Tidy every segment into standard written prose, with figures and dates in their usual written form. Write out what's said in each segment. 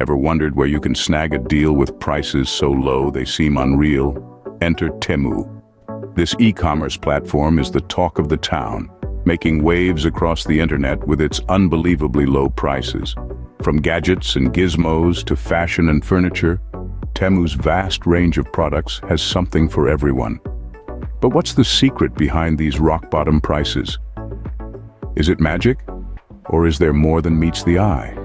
Ever wondered where you can snag a deal with prices so low they seem unreal? Enter Temu. This e-commerce platform is the talk of the town, making waves across the internet with its unbelievably low prices. From gadgets and gizmos to fashion and furniture, Temu's vast range of products has something for everyone. But what's the secret behind these rock-bottom prices? Is it magic? Or is there more than meets the eye?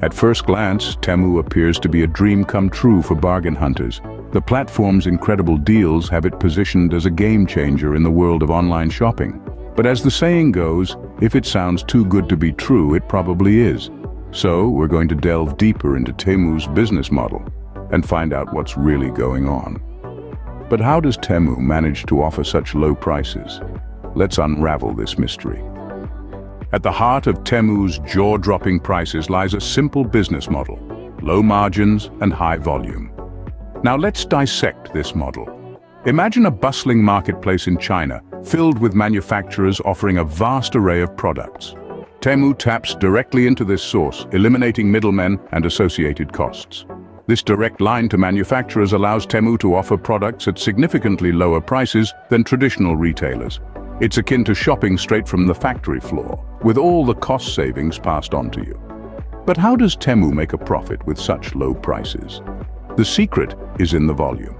At first glance, Temu appears to be a dream come true for bargain hunters. The platform's incredible deals have it positioned as a game changer in the world of online shopping. But as the saying goes, if it sounds too good to be true, it probably is. So we're going to delve deeper into Temu's business model and find out what's really going on. But how does Temu manage to offer such low prices? Let's unravel this mystery. At the heart of Temu's jaw-dropping prices lies a simple business model: low margins and high volume. Now let's dissect this model. Imagine a bustling marketplace in China, filled with manufacturers offering a vast array of products. Temu taps directly into this source, eliminating middlemen and associated costs. This direct line to manufacturers allows Temu to offer products at significantly lower prices than traditional retailers. It's akin to shopping straight from the factory floor, with all the cost savings passed on to you. But how does Temu make a profit with such low prices? The secret is in the volume.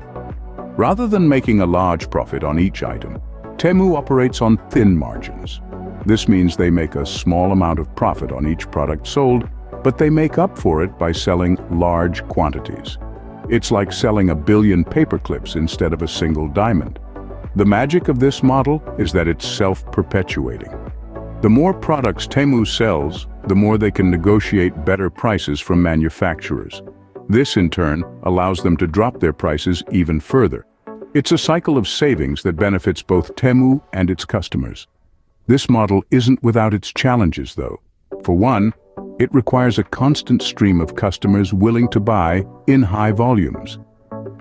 Rather than making a large profit on each item, Temu operates on thin margins. This means they make a small amount of profit on each product sold, but they make up for it by selling large quantities. It's like selling a billion paperclips instead of a single diamond. The magic of this model is that it's self-perpetuating. The more products Temu sells, the more they can negotiate better prices from manufacturers. This, in turn, allows them to drop their prices even further. It's a cycle of savings that benefits both Temu and its customers. This model isn't without its challenges, though. For one, it requires a constant stream of customers willing to buy in high volumes.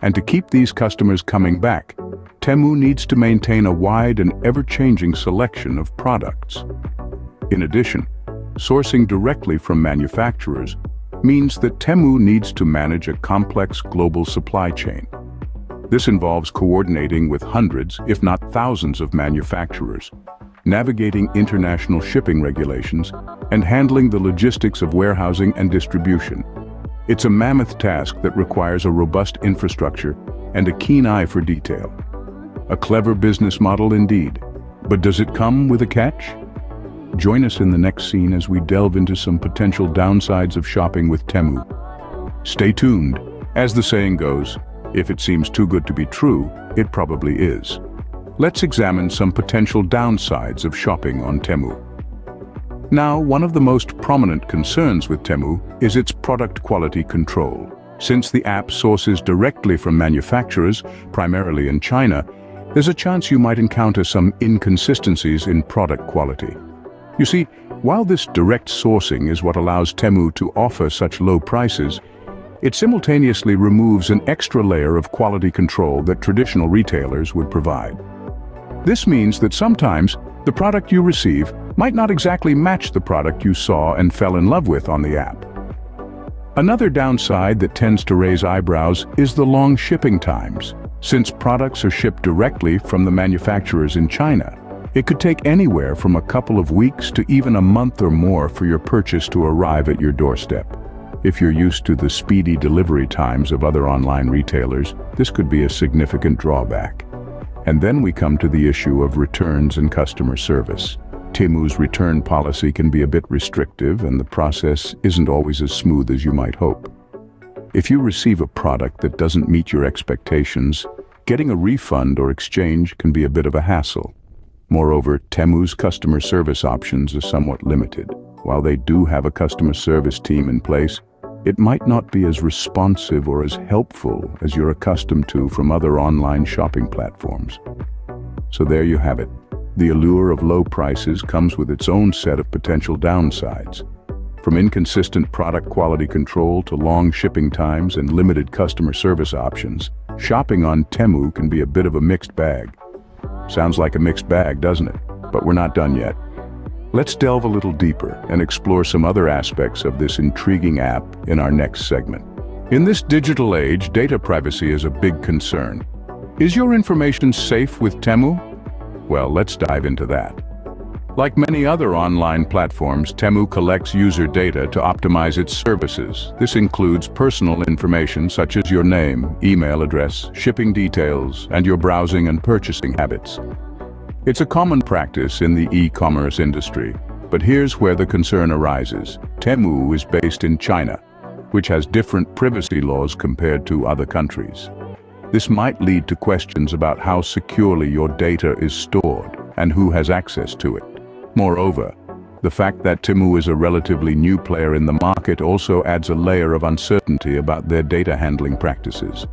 And to keep these customers coming back, Temu needs to maintain a wide and ever-changing selection of products. In addition, sourcing directly from manufacturers means that Temu needs to manage a complex global supply chain. This involves coordinating with hundreds, if not thousands, of manufacturers, navigating international shipping regulations, and handling the logistics of warehousing and distribution. It's a mammoth task that requires a robust infrastructure and a keen eye for detail. A clever business model indeed. But does it come with a catch? Join us in the next scene as we delve into some potential downsides of shopping with Temu. Stay tuned. As the saying goes, if it seems too good to be true, it probably is. Let's examine some potential downsides of shopping on Temu. Now, one of the most prominent concerns with Temu is its product quality control. Since the app sources directly from manufacturers, primarily in China, there's a chance you might encounter some inconsistencies in product quality. You see, while this direct sourcing is what allows Temu to offer such low prices, it simultaneously removes an extra layer of quality control that traditional retailers would provide. This means that sometimes the product you receive might not exactly match the product you saw and fell in love with on the app. Another downside that tends to raise eyebrows is the long shipping times. Since products are shipped directly from the manufacturers in China, it could take anywhere from a couple of weeks to even a month or more for your purchase to arrive at your doorstep. If you're used to the speedy delivery times of other online retailers, this could be a significant drawback. And then we come to the issue of returns and customer service. Temu's return policy can be a bit restrictive, and the process isn't always as smooth as you might hope. If you receive a product that doesn't meet your expectations, getting a refund or exchange can be a bit of a hassle. Moreover, Temu's customer service options are somewhat limited. While they do have a customer service team in place, it might not be as responsive or as helpful as you're accustomed to from other online shopping platforms. So there you have it. The allure of low prices comes with its own set of potential downsides. From inconsistent product quality control to long shipping times and limited customer service options, shopping on Temu can be a bit of a mixed bag. Sounds like a mixed bag, doesn't it? But we're not done yet. Let's delve a little deeper and explore some other aspects of this intriguing app in our next segment. In this digital age, data privacy is a big concern. Is your information safe with Temu? Well, let's dive into that. Like many other online platforms, Temu collects user data to optimize its services. This includes personal information such as your name, email address, shipping details, and your browsing and purchasing habits. It's a common practice in the e-commerce industry, but here's where the concern arises. Temu is based in China, which has different privacy laws compared to other countries. This might lead to questions about how securely your data is stored and who has access to it. Moreover, the fact that Temu is a relatively new player in the market also adds a layer of uncertainty about their data handling practices.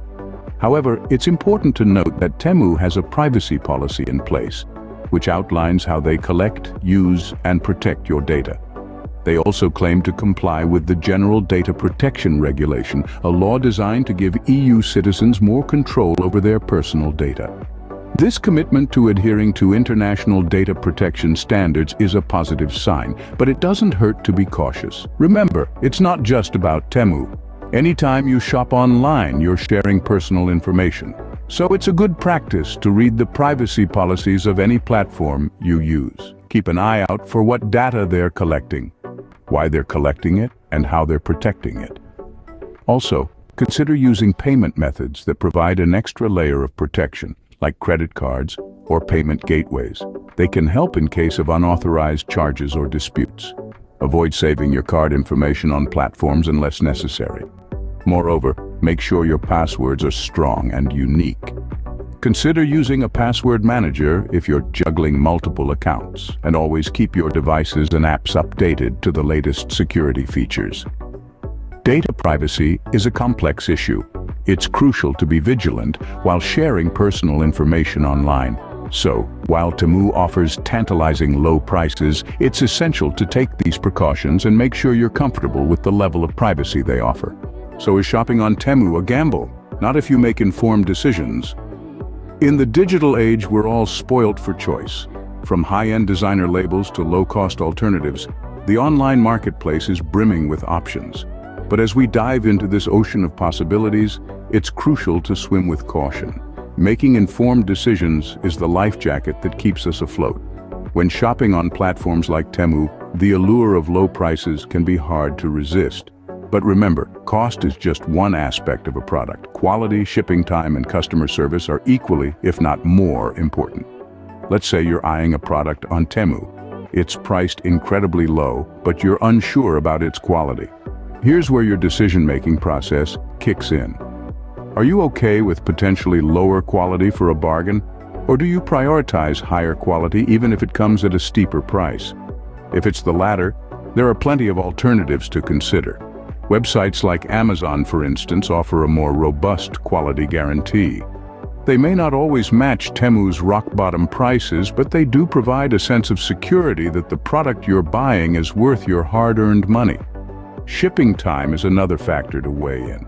However, it's important to note that Temu has a privacy policy in place, which outlines how they collect, use, and protect your data. They also claim to comply with the General Data Protection Regulation, a law designed to give EU citizens more control over their personal data. This commitment to adhering to international data protection standards is a positive sign, but it doesn't hurt to be cautious. Remember, it's not just about Temu. Anytime you shop online, you're sharing personal information. So it's a good practice to read the privacy policies of any platform you use. Keep an eye out for what data they're collecting, why they're collecting it, and how they're protecting it. Also, consider using payment methods that provide an extra layer of protection, like credit cards or payment gateways. They can help in case of unauthorized charges or disputes. Avoid saving your card information on platforms unless necessary. Moreover, make sure your passwords are strong and unique. Consider using a password manager if you're juggling multiple accounts, and always keep your devices and apps updated to the latest security features. Data privacy is a complex issue. It's crucial to be vigilant while sharing personal information online. So, while Temu offers tantalizing low prices, it's essential to take these precautions and make sure you're comfortable with the level of privacy they offer. So is shopping on Temu a gamble? Not if you make informed decisions. In the digital age, we're all spoilt for choice. From high-end designer labels to low-cost alternatives, the online marketplace is brimming with options. But as we dive into this ocean of possibilities, it's crucial to swim with caution. Making informed decisions is the life jacket that keeps us afloat. When shopping on platforms like Temu, the allure of low prices can be hard to resist. But remember, cost is just one aspect of a product. Quality, shipping time, and customer service are equally, if not more, important. Let's say you're eyeing a product on Temu. It's priced incredibly low, but you're unsure about its quality. Here's where your decision-making process kicks in. Are you okay with potentially lower quality for a bargain? Or do you prioritize higher quality even if it comes at a steeper price? If it's the latter, there are plenty of alternatives to consider. Websites like Amazon, for instance, offer a more robust quality guarantee. They may not always match Temu's rock-bottom prices, but they do provide a sense of security that the product you're buying is worth your hard-earned money. Shipping time is another factor to weigh in.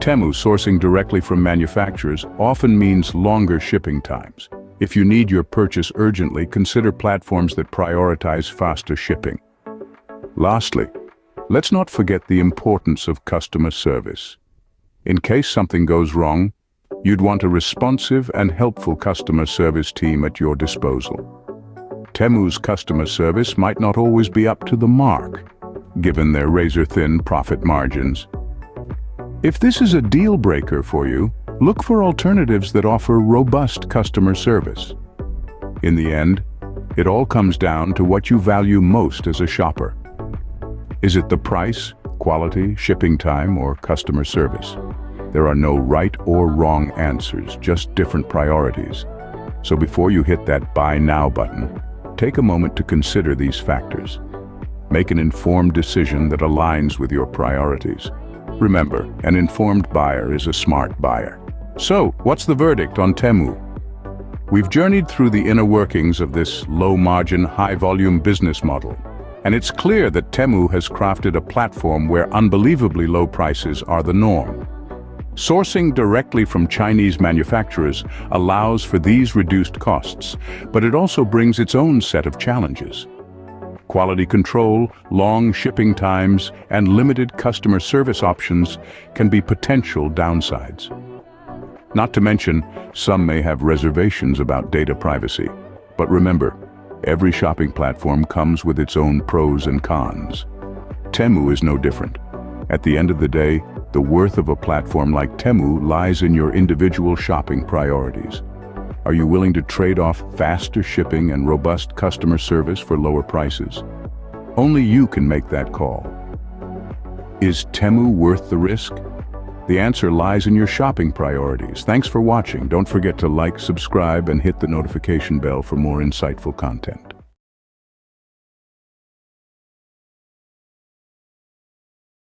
Temu sourcing directly from manufacturers often means longer shipping times. If you need your purchase urgently, consider platforms that prioritize faster shipping. Lastly, let's not forget the importance of customer service. In case something goes wrong, you'd want a responsive and helpful customer service team at your disposal. Temu's customer service might not always be up to the mark, given their razor-thin profit margins. If this is a deal breaker for you, look for alternatives that offer robust customer service. In the end, it all comes down to what you value most as a shopper. Is it the price, quality, shipping time, or customer service? There are no right or wrong answers, just different priorities. So before you hit that Buy Now button, take a moment to consider these factors. Make an informed decision that aligns with your priorities. Remember, an informed buyer is a smart buyer. So, what's the verdict on Temu? We've journeyed through the inner workings of this low-margin, high-volume business model, and it's clear that Temu has crafted a platform where unbelievably low prices are the norm. Sourcing directly from Chinese manufacturers allows for these reduced costs, but it also brings its own set of challenges. Quality control, long shipping times, and limited customer service options can be potential downsides. Not to mention, some may have reservations about data privacy. But remember, every shopping platform comes with its own pros and cons. Temu is no different. At the end of the day, the worth of a platform like Temu lies in your individual shopping priorities. Are you willing to trade off faster shipping and robust customer service for lower prices? Only you can make that call. Is Temu worth the risk? The answer lies in your shopping priorities. Thanks for watching. Don't forget to like, subscribe, and hit the notification bell for more insightful content.